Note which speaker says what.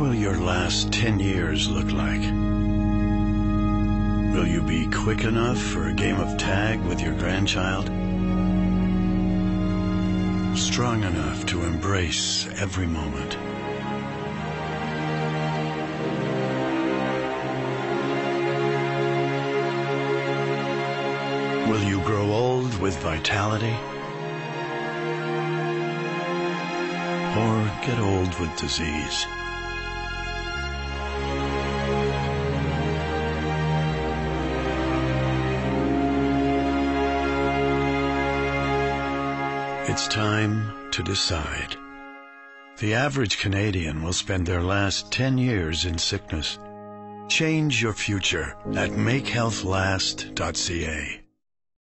Speaker 1: will your last 10 years look like? Will you be quick enough for a game of tag with your grandchild? Strong enough to embrace every moment? Will you grow old with vitality? Or get old with disease? It's time to decide. The average Canadian will spend their last 10 years in sickness. Change your future at makehealthlast.ca.